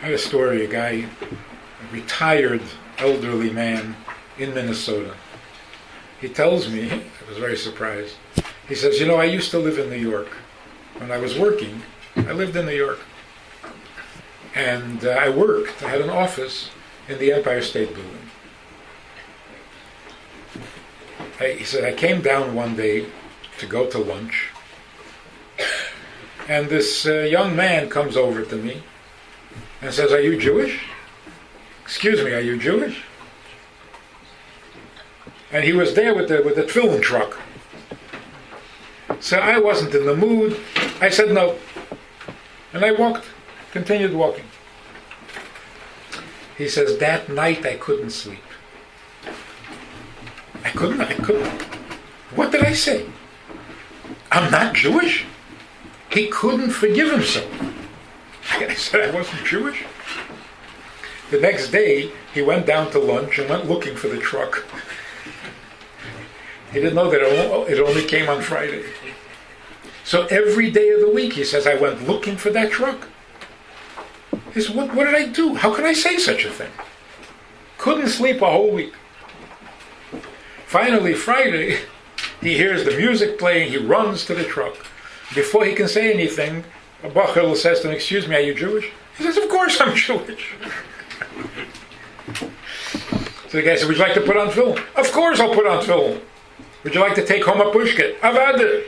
I had a story, a guy, a retired elderly man in Minnesota. He tells me, I was very surprised, he says, I used to live in New York. When I was working, I lived in New York. And I had an office in the Empire State Building. He said, I came down one day to go to lunch, and this young man comes over to me and says, are you Jewish? Excuse me, are you Jewish? And he was there with the tefillin truck. So I wasn't in the mood. I said no. And I continued walking. He says, that night I couldn't sleep. I couldn't. What did I say? I'm not Jewish? He couldn't forgive himself. I said I wasn't Jewish. The next day, he went down to lunch and went looking for the truck. He didn't know that it only came on Friday. So every day of the week, he says, I went looking for that truck. He said, what did I do? How could I say such a thing? Couldn't sleep a whole week. Finally, Friday, he hears the music playing, he runs to the truck. Before he can say anything, a Bachel says to him, excuse me, are you Jewish? He says, of course I'm Jewish. So the guy said, would you like to put on film? Of course I'll put on film. Would you like to take home a pushket? Avad.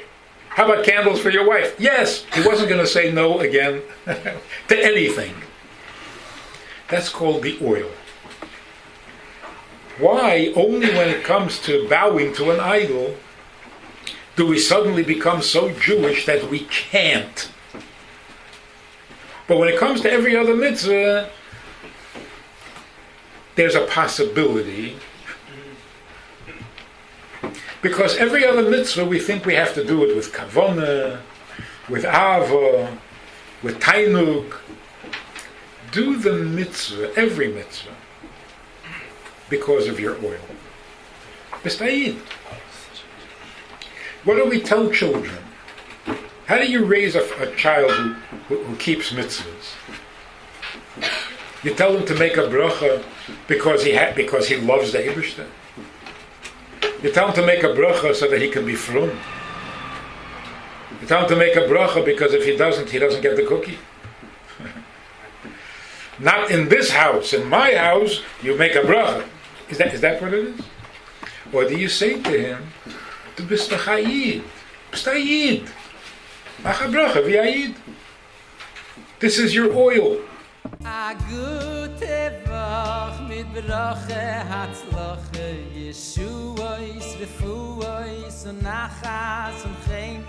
How about candles for your wife? Yes. He wasn't going to say no again to anything. That's called the oil. Why, only when it comes to bowing to an idol, do we suddenly become so Jewish that we can't? But when it comes to every other mitzvah, there's a possibility. Because every other mitzvah, we think we have to do it with kavanah, with ava, with tainuk. Do the mitzvah, every mitzvah, because of your oil. B'stayid. What do we tell children? How do you raise a child who keeps mitzvahs? You tell him to make a bracha because he loves the Eibishter. You tell him to make a bracha so that he can be frum. You tell him to make a bracha because if he doesn't get the cookie. Not in this house. In my house, you make a bracha. Is that what it is? Or do you say to him, Du bist doch a Yid. Bist a Yid. Mach a bracha v'yayid. This is your oil. A gute Woche mit Brache Hatzlache Yeshuois, Refuois und Nachas und Chem